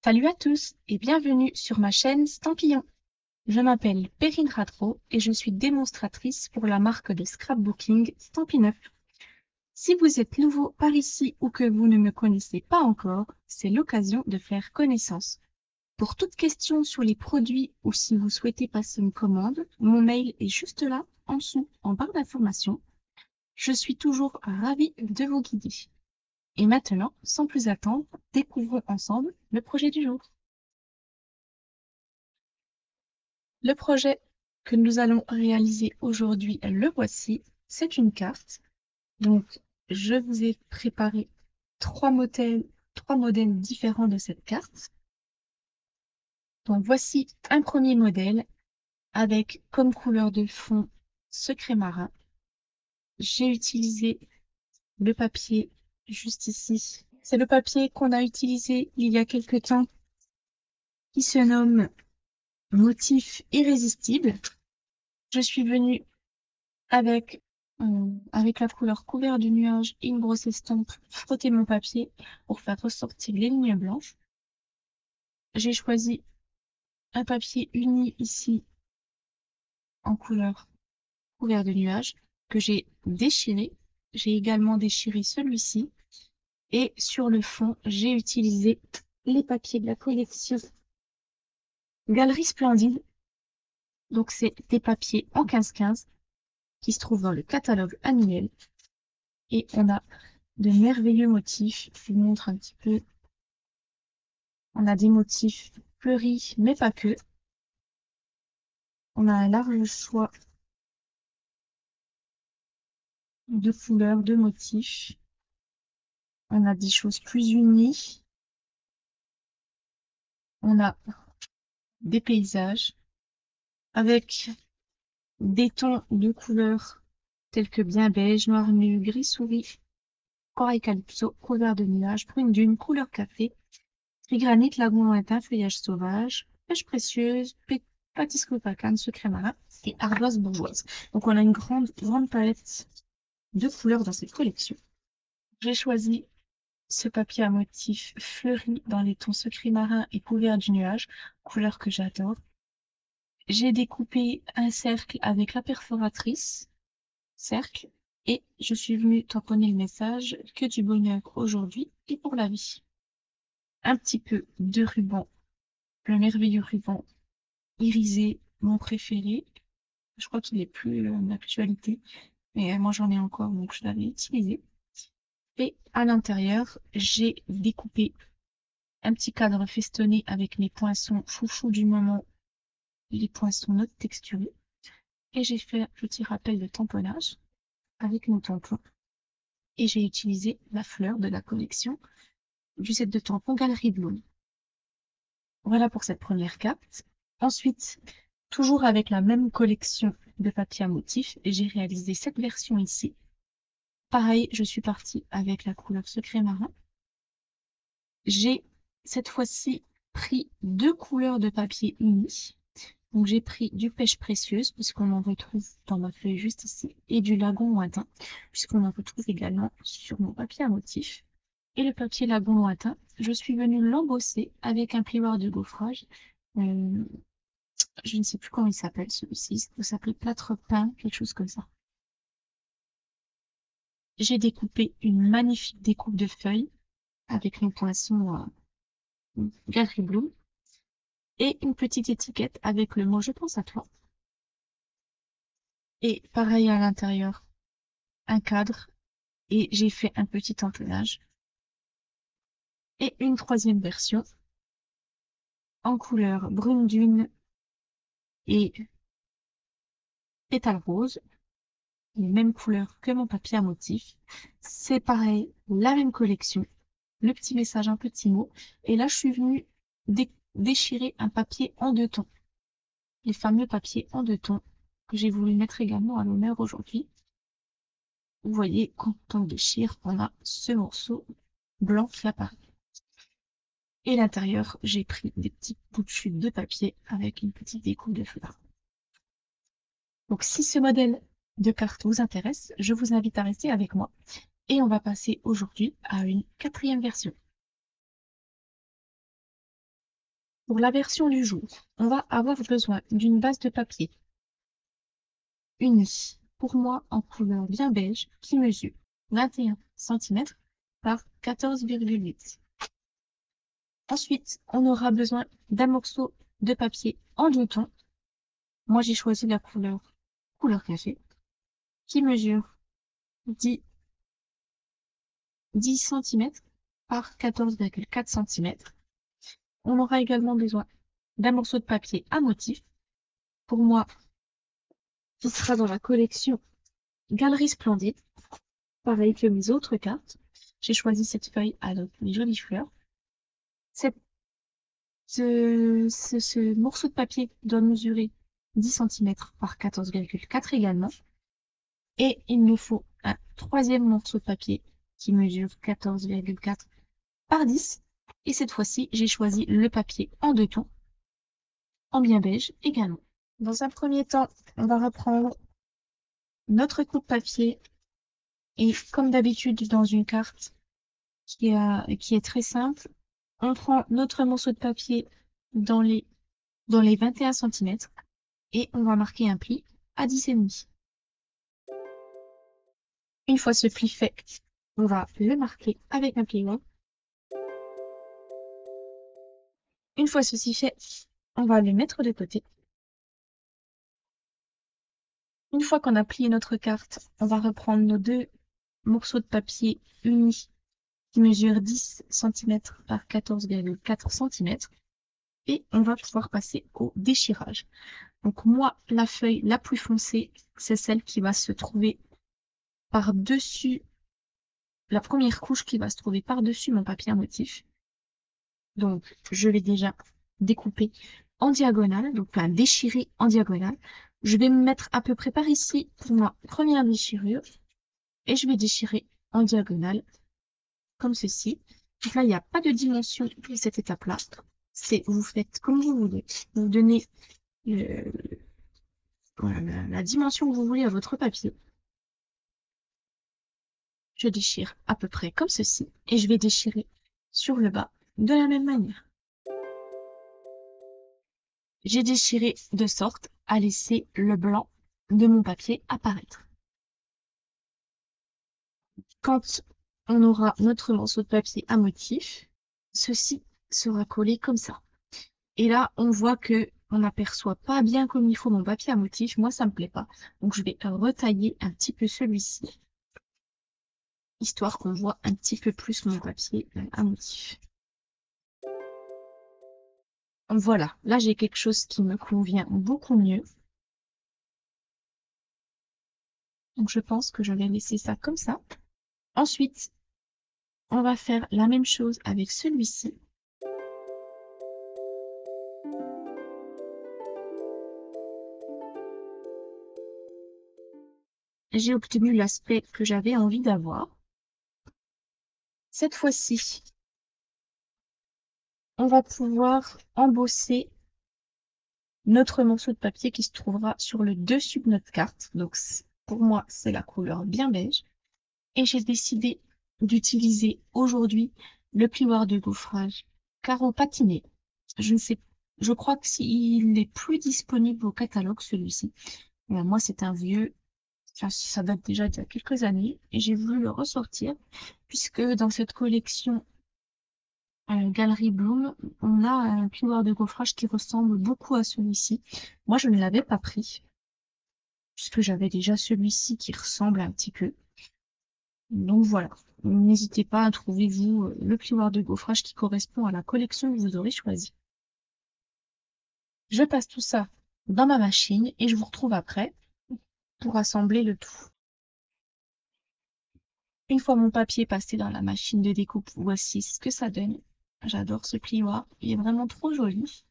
Salut à tous et bienvenue sur ma chaîne Stampillon. Je m'appelle Perrine Ratro et je suis démonstratrice pour la marque de scrapbooking Stampineuf. Si vous êtes nouveau par ici ou que vous ne me connaissez pas encore, c'est l'occasion de faire connaissance. Pour toute question sur les produits ou si vous souhaitez passer une commande, mon mail est juste là, en dessous, en barre d'information. Je suis toujours ravie de vous guider. Et maintenant, sans plus attendre, découvrons ensemble le projet du jour. Le projet que nous allons réaliser aujourd'hui, le voici. C'est une carte. Donc, je vous ai préparé trois modèles différents de cette carte. Donc, voici un premier modèle avec comme couleur de fond secret marin. J'ai utilisé le papier juste ici. C'est le papier qu'on a utilisé il y a quelque temps qui se nomme Motif irrésistible. Je suis venue avec, avec la couleur couvert du nuage et une brosse estompe, frotter mon papier pour faire ressortir les lignes blanches. J'ai choisi un papier uni ici en couleur couvert de nuage que j'ai déchiré. J'ai également déchiré celui-ci et sur le fond, j'ai utilisé les papiers de la collection Galerie Splendide. Donc c'est des papiers en 15-15 qui se trouvent dans le catalogue annuel et on a de merveilleux motifs. Je vous montre un petit peu. On a des motifs fleuris, mais pas que. On a un large choix de couleurs, de motifs. On a des choses plus unies. On a des paysages avec des tons de couleurs tels que bien beige, noir nu, gris souris, corail calypso, couleur de nuage, brune dune, couleur café, gris granit, lagon lointain, feuillage sauvage, pêche précieuse, pâtisserie opacane, secret marin et ardoise bourgeoise. Donc on a une grande palette de couleurs dans cette collection. J'ai choisi ce papier à motif fleuri dans les tons secret marin et couvert du nuage, couleur que j'adore. J'ai découpé un cercle avec la perforatrice, cercle, et je suis venue tamponner le message que du bonheur aujourd'hui et pour la vie. Un petit peu de ruban, le merveilleux ruban irisé, mon préféré. Je crois qu'il est plus d'actualité, mais moi j'en ai encore, donc je l'avais utilisé. Et à l'intérieur, j'ai découpé un petit cadre festonné avec mes poinçons chouchou du moment, les poinçons note texturés. Et j'ai fait un petit rappel de tamponnage avec mon tampon. Et j'ai utilisé la fleur de la collection du set de tampons Galerie Bloom. Voilà pour cette première carte. Ensuite, toujours avec la même collection de papier à motif, j'ai réalisé cette version ici. Pareil, je suis partie avec la couleur secret marin. J'ai cette fois-ci pris deux couleurs de papier unies. Donc j'ai pris du pêche précieuse, puisqu'on en retrouve dans ma feuille juste ici, et du lagon lointain, puisqu'on en retrouve également sur mon papier à motif. Et le papier lagon lointain, je suis venue l'embosser avec un plioir de gaufrage. Euh, je ne sais plus comment il s'appelle celui-ci, ça s'appelle plâtre peint, quelque chose comme ça. J'ai découpé une magnifique découpe de feuilles avec mon poinçon Galerie Bloom et une petite étiquette avec le mot Je pense à toi. Et pareil à l'intérieur, un cadre et j'ai fait un petit empennage. Et une troisième version en couleur brune dune et pétale rose, les mêmes couleurs que mon papier à motif. C'est pareil, la même collection, le petit message, un petit mot. Et là, je suis venue déchirer un papier en deux tons. Les fameux papiers en deux tons que j'ai voulu mettre également à l'honneur aujourd'hui. Vous voyez, quand on déchire, on a ce morceau blanc qui apparaît. Et l'intérieur, j'ai pris des petites bouts de chute de papier avec une petite découpe de fleurs. Donc, si ce modèle de carte vous intéresse, je vous invite à rester avec moi et on va passer aujourd'hui à une quatrième version. Pour la version du jour, on va avoir besoin d'une base de papier unie, pour moi en couleur bien beige, qui mesure 21 cm par 14,8. Ensuite, on aura besoin d'un morceau de papier en deux tons. Moi, j'ai choisi la couleur café, qui mesure 10 cm par 14,4 cm. On aura également besoin d'un morceau de papier à motif, pour moi, qui sera dans la collection Galerie Splendide, pareil que mes autres cartes. J'ai choisi cette feuille avec les jolies fleurs. Ce morceau de papier doit mesurer 10 cm par 14,4 également. Et il nous faut un troisième morceau de papier qui mesure 14,4 par 10. Et cette fois-ci, j'ai choisi le papier en deux tons, en bien beige également. Dans un premier temps, on va reprendre notre coupe papier et comme d'habitude dans une carte qui est très simple, on prend notre morceau de papier dans les 21 cm et on va marquer un pli à 10,5. Une fois ce pli fait, on va le marquer avec un pliant. Une fois ceci fait, on va le mettre de côté. Une fois qu'on a plié notre carte, on va reprendre nos deux morceaux de papier unis qui mesurent 10 cm par 14,4 cm et on va pouvoir passer au déchirage. Donc moi, la feuille la plus foncée, c'est celle qui va se trouver par-dessus, la première couche qui va se trouver par-dessus mon papier à motif. Donc, je vais déjà découper en diagonale, donc enfin déchirer en diagonale. Je vais me mettre à peu près par ici pour ma première déchirure et je vais déchirer en diagonale comme ceci. Donc là, il n'y a pas de dimension pour cette étape-là. C'est vous faites comme vous voulez. Vous donnez voilà, la dimension que vous voulez à votre papier. Je déchire à peu près comme ceci et je vais déchirer sur le bas de la même manière. J'ai déchiré de sorte à laisser le blanc de mon papier apparaître. Quand on aura notre morceau de papier à motif, ceci sera collé comme ça. Et là, on voit que on n'aperçoit pas bien comme il faut mon papier à motif. Moi, ça me plaît pas. Donc, je vais retailler un petit peu celui-ci, histoire qu'on voit un petit peu plus mon papier à motif. Voilà, là j'ai quelque chose qui me convient beaucoup mieux. Donc je pense que je vais laisser ça comme ça. Ensuite, on va faire la même chose avec celui-ci. J'ai obtenu l'aspect que j'avais envie d'avoir. Cette fois-ci, on va pouvoir embosser notre morceau de papier qui se trouvera sur le dessus de notre carte. Donc pour moi, c'est la couleur bien beige. Et j'ai décidé d'utiliser aujourd'hui le plioir de gaufrage carreau patiné. Je crois que s'il n'est plus disponible au catalogue, celui-ci. Moi, c'est un vieux, enfin, ça date déjà d'il y a quelques années et j'ai voulu le ressortir puisque dans cette collection Galerie Bloom, on a un plioir de gaufrage qui ressemble beaucoup à celui-ci. Moi, je ne l'avais pas pris puisque j'avais déjà celui-ci qui ressemble un petit peu. Donc voilà, n'hésitez pas à trouver vous le plioir de gaufrage qui correspond à la collection que vous aurez choisie. Je passe tout ça dans ma machine et je vous retrouve après pour assembler le tout. Une fois mon papier passé dans la machine de découpe, voici ce que ça donne. J'adore ce plioir, il est vraiment trop joli.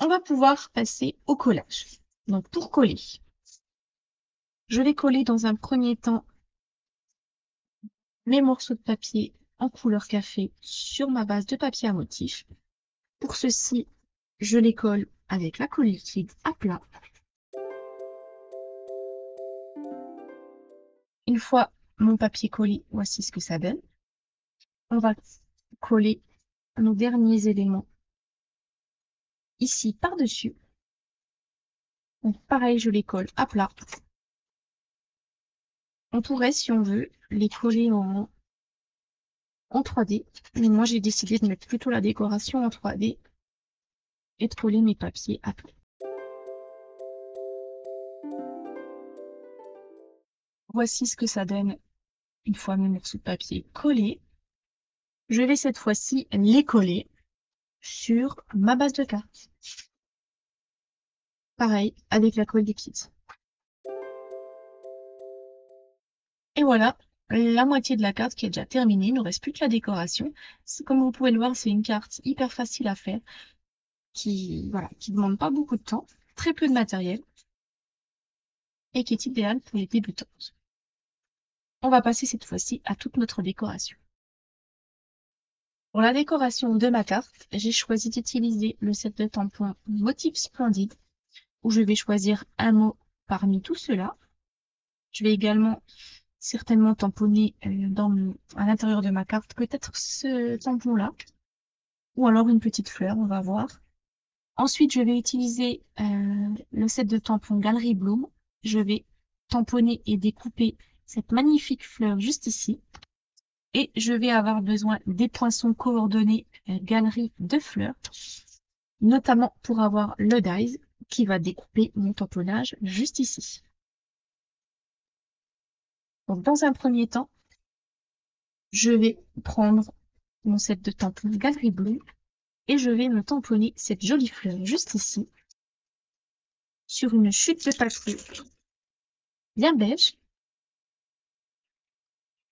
On va pouvoir passer au collage. Donc pour coller, je vais coller dans un premier temps mes morceaux de papier en couleur café sur ma base de papier à motif. Pour ceci, je les colle avec la colle liquide à plat. Une fois mon papier collé, voici ce que ça donne. On va coller nos derniers éléments ici par-dessus. Donc pareil, je les colle à plat. On pourrait, si on veut, les coller en 3D. Mais moi, j'ai décidé de mettre plutôt la décoration en 3D et de coller mes papiers à plat. Voici ce que ça donne une fois mes morceaux de papier collés. Je vais cette fois-ci les coller sur ma base de carte. Pareil, avec la colle liquide. Et voilà, la moitié de la carte qui est déjà terminée. Il ne reste plus que la décoration. Comme vous pouvez le voir, c'est une carte hyper facile à faire, qui demande pas beaucoup de temps, très peu de matériel, et qui est idéale pour les débutantes. On va passer cette fois-ci à toute notre décoration. Pour la décoration de ma carte, j'ai choisi d'utiliser le set de tampons Motif Splendide, où je vais choisir un mot parmi tous ceux-là. Je vais également certainement tamponner à l'intérieur de ma carte, peut-être ce tampon-là, ou alors une petite fleur, on va voir. Ensuite, je vais utiliser le set de tampons Galerie Bloom. Je vais tamponner et découper cette magnifique fleur juste ici. Et je vais avoir besoin des poinçons coordonnés Galerie de fleurs, notamment pour avoir le dies qui va découper mon tamponnage juste ici. Donc, dans un premier temps, je vais prendre mon set de tampons Galerie Bloom et je vais me tamponner cette jolie fleur juste ici sur une chute de papier bien beige.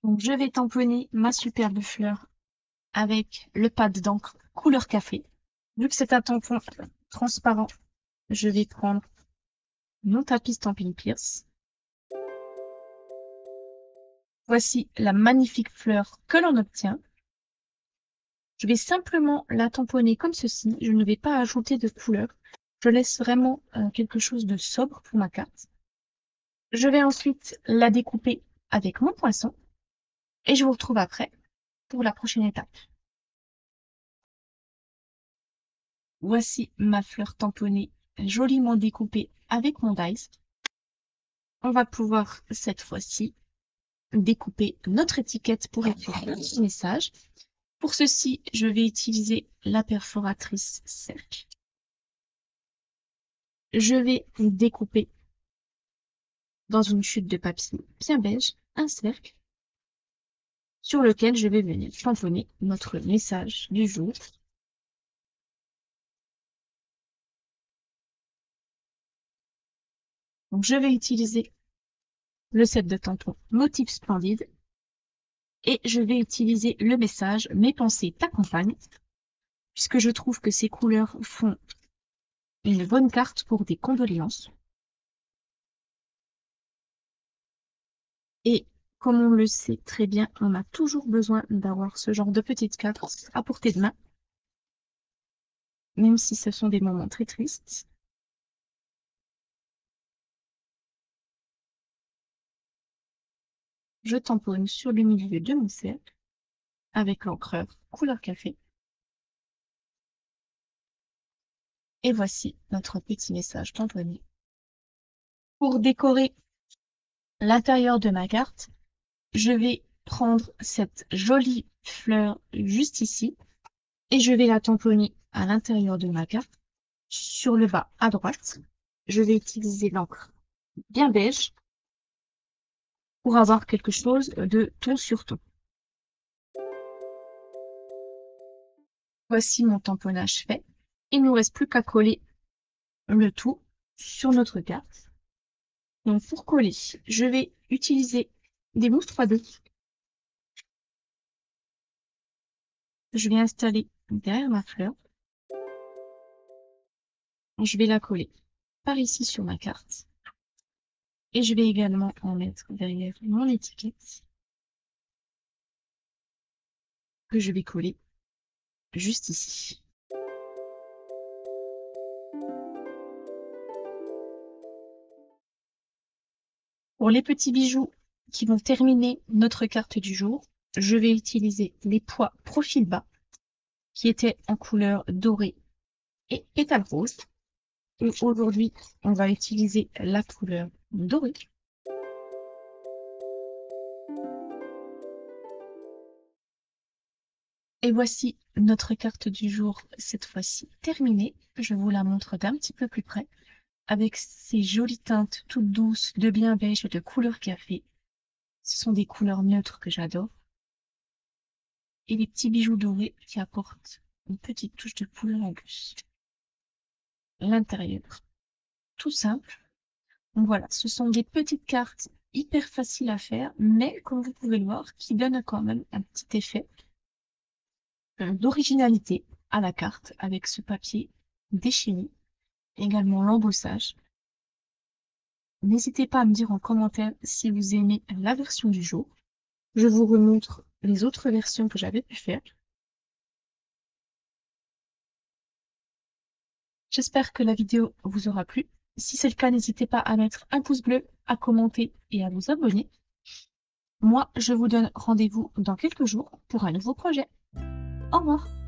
Donc, je vais tamponner ma superbe fleur avec le pad d'encre couleur café. Vu que c'est un tampon transparent, je vais prendre mon tapis Stampin' Pierce. Voici la magnifique fleur que l'on obtient. Je vais simplement la tamponner comme ceci. Je ne vais pas ajouter de couleur. Je laisse vraiment quelque chose de sobre pour ma carte. Je vais ensuite la découper avec mon poinçon. Et je vous retrouve après pour la prochaine étape. Voici ma fleur tamponnée, joliment découpée avec mon dies. On va pouvoir cette fois-ci découper notre étiquette pour écrire le petit message. Pour ceci, je vais utiliser la perforatrice cercle. Je vais découper dans une chute de papier bien beige un cercle sur lequel je vais venir tamponner notre message du jour. Donc, je vais utiliser le set de tampons Motif Splendide et je vais utiliser le message Mes pensées t'accompagnent, puisque je trouve que ces couleurs font une bonne carte pour des condoléances. Et comme on le sait très bien, on a toujours besoin d'avoir ce genre de petites cartes à portée de main, même si ce sont des moments très tristes. Je tamponne sur le milieu de mon cercle avec l'encreur couleur café. Et voici notre petit message tamponné. Pour décorer l'intérieur de ma carte, je vais prendre cette jolie fleur juste ici et je vais la tamponner à l'intérieur de ma carte. Sur le bas à droite, je vais utiliser l'encre bien beige pour avoir quelque chose de ton sur ton. Voici mon tamponnage fait. Il ne nous reste plus qu'à coller le tout sur notre carte. Donc pour coller, je vais utiliser des mousses 3D. Je vais installer derrière ma fleur. Je vais la coller par ici sur ma carte. Et je vais également en mettre derrière mon étiquette que je vais coller juste ici. Pour les petits bijoux qui vont terminer notre carte du jour, je vais utiliser les pois profil bas qui étaient en couleur dorée et pétales roses. Et aujourd'hui, on va utiliser la couleur dorée. Et voici notre carte du jour, cette fois-ci terminée. Je vous la montre d'un petit peu plus près, avec ces jolies teintes toutes douces, de bien beige et de couleur café. Ce sont des couleurs neutres que j'adore. Et les petits bijoux dorés qui apportent une petite touche de couleur en plus. L'intérieur, tout simple. Donc voilà, ce sont des petites cartes hyper faciles à faire, mais comme vous pouvez le voir, qui donnent quand même un petit effet d'originalité à la carte avec ce papier déchiré, également l'embossage. N'hésitez pas à me dire en commentaire si vous aimez la version du jour. Je vous remontre les autres versions que j'avais pu faire. J'espère que la vidéo vous aura plu. Si c'est le cas, n'hésitez pas à mettre un pouce bleu, à commenter et à vous abonner. Moi, je vous donne rendez-vous dans quelques jours pour un nouveau projet. Au revoir!